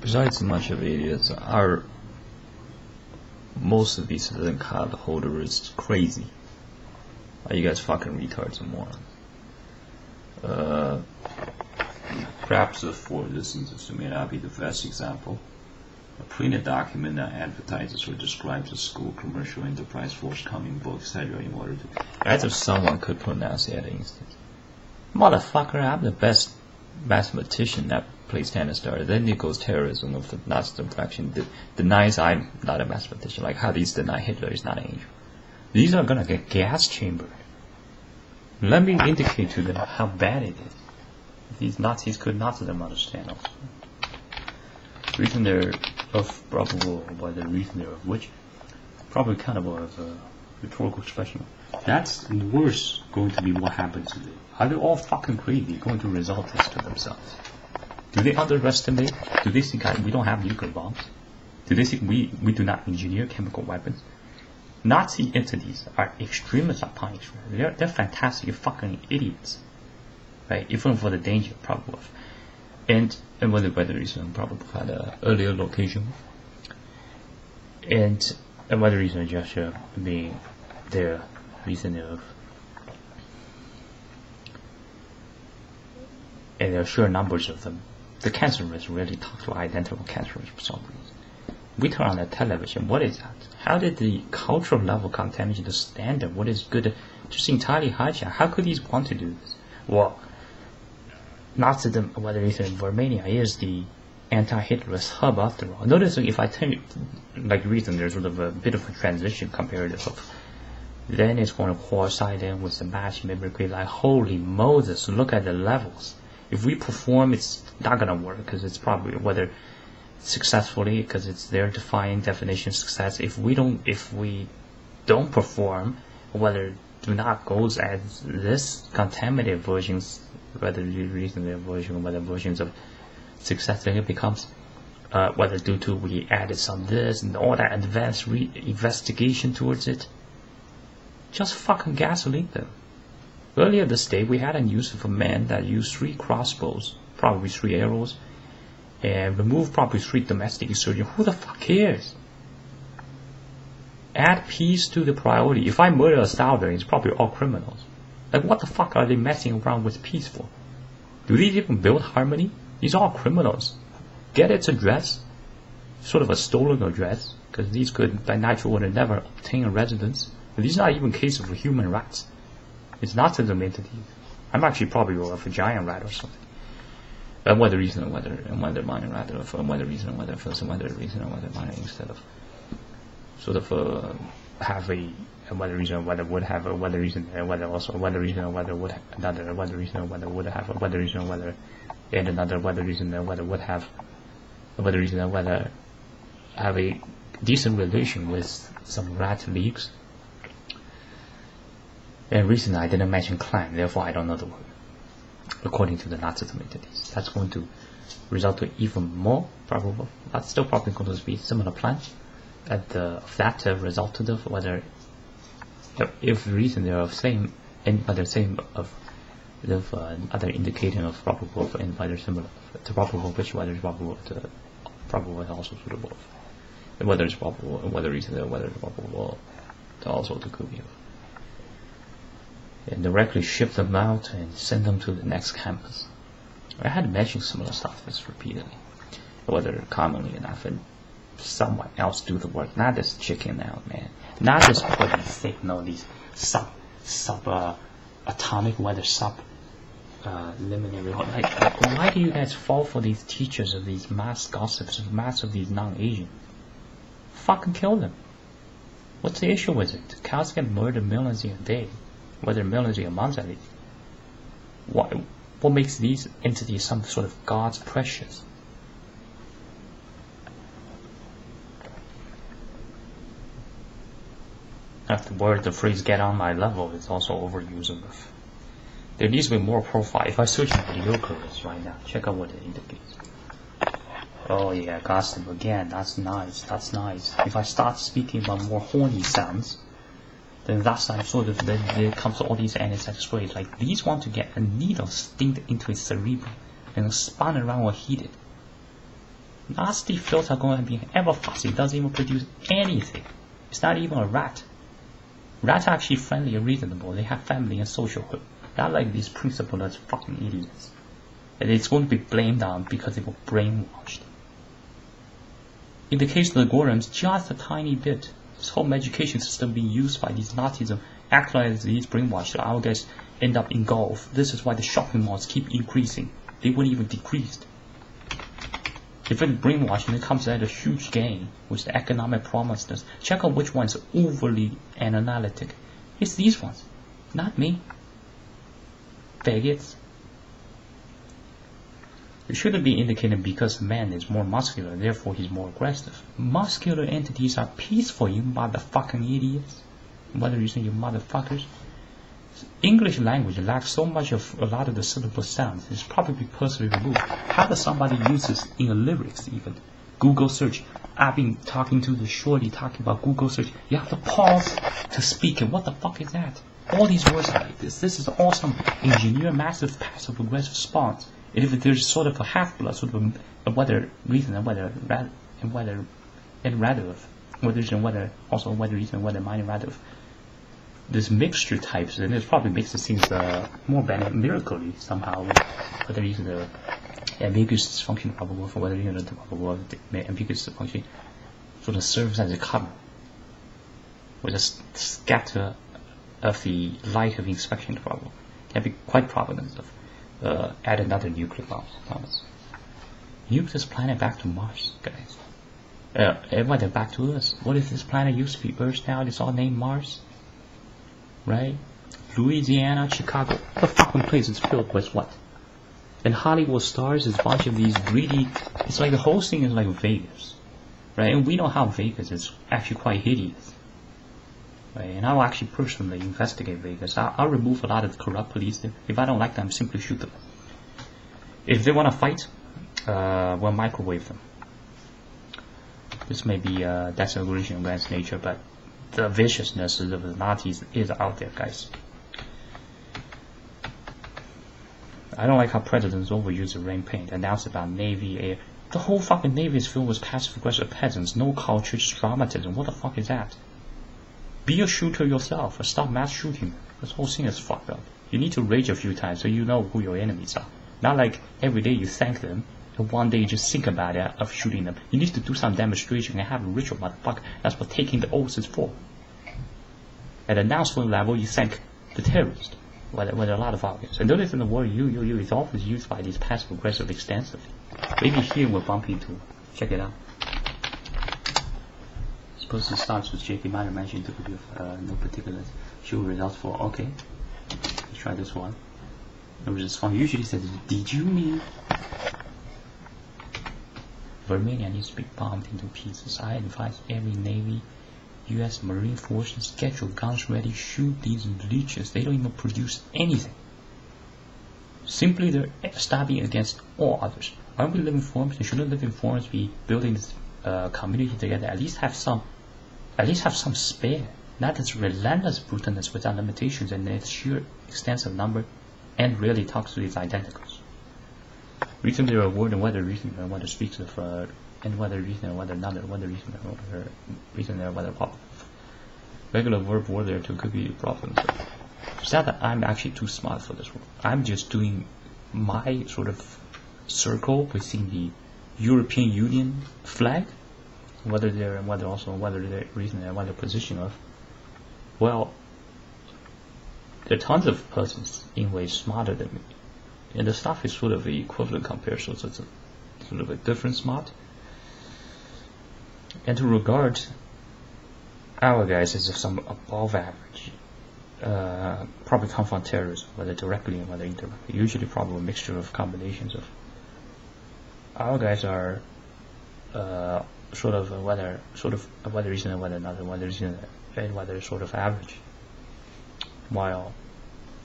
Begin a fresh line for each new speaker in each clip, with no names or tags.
Besides much of idiots, most of these citizen card holders crazy. Are you guys fucking retards and morons? Perhaps for this instance, it may not be the best example. A printed document that advertises or describes a school, commercial enterprise, forthcoming book, etc. in order to... As if someone could pronounce that instance. Motherfucker, I'm the best mathematician that plays tennis star. Then it goes terrorism of the Nazi faction. Denies I'm not a mathematician. Like how these deny Hitler is not an angel. These are gonna get gas chambered. Let me indicate to them how bad it is. These Nazis could not let them understand also. Reason there of probable, or the reason there of which, probably kind of a rhetorical expression. That's worse going to be what happens to them. Are they all fucking crazy going to result this to themselves? Do they underestimate? Do they think we don't have nuclear bombs? Do they think we do not engineer chemical weapons? Nazi entities are extremists upon extremists. They're fantastic fucking idiots. Right? Even for the danger probable. And whether by the reason probably had an earlier location. And whether reason just being their reason of, and there are sure numbers of them. The cancer rates really talk to identical cancer rates for some reason. We turn on the television, what is that? How did the cultural level contamination, the standard, what is good, just entirely hijacked? How could these want to do this? Well, Nazism, whether it's in Romania, is the anti-Hitlerist hub after all. Notice if I tell you, like reason there's sort of a bit of a transition comparative of, then it's going to coincide in with the match mimicry, like holy Moses, look at the levels. If we perform, it's not going to work, because it's probably, whether successfully, because it's their defined definition of success. If we don't perform, whether do not goes as this contaminated versions, whether you reason their version, whether versions of success, then it becomes whether due to we added some this and all that advanced investigation towards it. Just fucking gasoline them. Earlier this day, we had a news of a man that used 3 crossbows, probably 3 arrows, and removed probably 3 domestic insurgents. Who the fuck cares? Add peace to the priority. If I murder a Salvador, it's probably all criminals. Like, what the fuck are they messing around with peace for? Do these even build harmony? These are all criminals. Get its address, sort of a stolen address, because these could, by natural order, never obtain a residence. But these are not even cases of human rights. It's not to the entities. I'm actually probably of a giant rat or something. And whether reason and whether minor rather of whether reason and whether first and whether reason and whether minor instead of sort of have a whether reason and whether would have a whether reason and whether also whether reason and whether would have another whether reason and whether would have a whether reason and whether and another whether reason and whether would have a whether reason and whether have a decent relation with some rat leagues. And recently I didn't mention clan, therefore I don't know the word. According to the Nazism entities, that's going to result to even more probable. That's still probably going to be similar plan. At that resulted of whether, if reason they are same, and other same of other indicating of probable and whether similar to probable, which whether is probable to probable is also suitable. And whether it's probable and whether reason or whether it's probable to also to could be. And directly ship them out and send them to the next campus. I had mentioned similar stuff this repeatedly, whether commonly enough, and someone else do the work, not this chicken out, man, not this putting signal, these atomic, whether liminary, like why do you guys fall for these teachers of these mass gossips, mass of these non-Asian? Fucking kill them. What's the issue with it? Cows get murdered millions a day. Whether millions or months at least. What makes these entities some sort of gods precious? The phrase "get on my level" is also overused enough. There needs to be more profile. If I search for the Eucharist right now, check out what it indicates. Oh yeah, gossip again. That's nice. That's nice. If I start speaking about more horny sounds, then that's like sort of then there comes all these anti-sex phrases. Like these want to get a needle stinked into its cerebrum and spun around or heated. nasty fields are going to be ever fussy. It doesn't even produce anything. It's not even a rat. Rats are actually friendly and reasonable. They have family and social hood. Not like these principled fucking idiots. And it's going to be blamed on because they were brainwashed. In the case of the Gorams, just a tiny bit. This whole education system being used by these Nazism act like these brainwashed. Our guys end up engulfed. This is why the shopping malls keep increasing. They wouldn't even decrease. If it's brainwashing, it comes at a huge gain with the economic promises. Check out which ones are overly analytic. It's these ones, not me. Faggots. It shouldn't be indicated because man is more muscular, therefore he's more aggressive. Muscular entities are peaceful, you motherfucking idiots. Whether you say you motherfuckers. English language lacks so much of a lot of the syllable sounds. It's probably purposely removed. How does somebody use this in a lyrics even? Google search. I've been talking to the shorty talking about Google search. You have to pause to speak it. What the fuck is that? All these words are like this. This is awesome. Engineer massive passive aggressive spawns. And if there's sort of a half-blood, sort of a whether reason and whether and whether and rather whether also whether reason and whether minor rather this mixture types, and it probably makes it seem more miraculously somehow. Whether using the ambiguous dysfunction probable for whether using the probable ambiguous dysfunction sort of serves as a cover with a scatter of the light of inspection probable can be quite provident of add another nuclear bomb. Thomas. Nuke this planet back to Mars, guys. Everybody back to us. What if this planet used to be Earth now? It's all named Mars. Right? Louisiana, Chicago. What the fucking place is filled with what? And Hollywood stars is a bunch of these greedy. It's like the whole thing is like Vegas. Right? And we know how Vegas is actually quite hideous. Right? And I'll actually personally investigate Vegas. I'll remove a lot of the corrupt police. If I don't like them, simply shoot them. If they want to fight, we'll microwave them. This may be desecration against nature, but the viciousness of the Nazis is out there, guys. I don't like how presidents overuse the rain paint, announce about Navy, Air. The whole fucking Navy is filled with passive-aggressive peasants, no culture, just dramatism. What the fuck is that? Be a shooter yourself, or stop mass shooting. This whole thing is fucked up. You need to rage a few times so you know who your enemies are. Not like every day you thank them, and one day you just think about it of shooting them. You need to do some demonstration and have a ritual, motherfucker. That's what taking the oath is for. At announcement level, you thank the terrorist. With a lot of arguments. And notice in the word you is often used by these passive-aggressive extensively. Maybe here we'll bump into. Check it out. Suppose it starts with JP minor mentioned to be of no particular show results for. Okay. Let's try this one. No response. Usually says, did you mean Romania needs to be bombed into pieces? I advise every Navy U.S. Marine forces get your guns ready, shoot these leeches. They don't even produce anything. Simply they're stabbing against all others. Aren't we living forms? And shouldn't living forms be building this community together? At least have some spare. Not this relentless brutalness without limitations and its sheer extensive number, and really talks to these identicals. Reason there a word and whether reason and whether speaks of and whether reason and whether another, whether reason and whether reason there whether problem. Regular verb word there too could be a problem. So it's not that I'm actually too smart for this word. I'm just doing my sort of circle within the European Union flag, whether there and whether also whether the reason and whether position of. Well, there are tons of persons in ways smarter than me, and the stuff is sort of the equivalent compared, so it's a sort of a different smart. And to regard our guys as some above average, probably come from terrorism, whether directly or whether indirectly. Usually, probably a mixture of combinations of. Our guys are sort of whether reason and whether another, whether reason and whether sort of average, while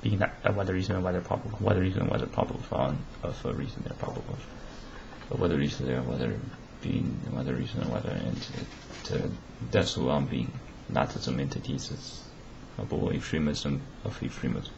being whether reason and whether probable, whether reason and whether probable found of a reason they're probable, or whether reason there whether being whether reason and whether, and that's who I'm being not as some entities as a extremism of extremism.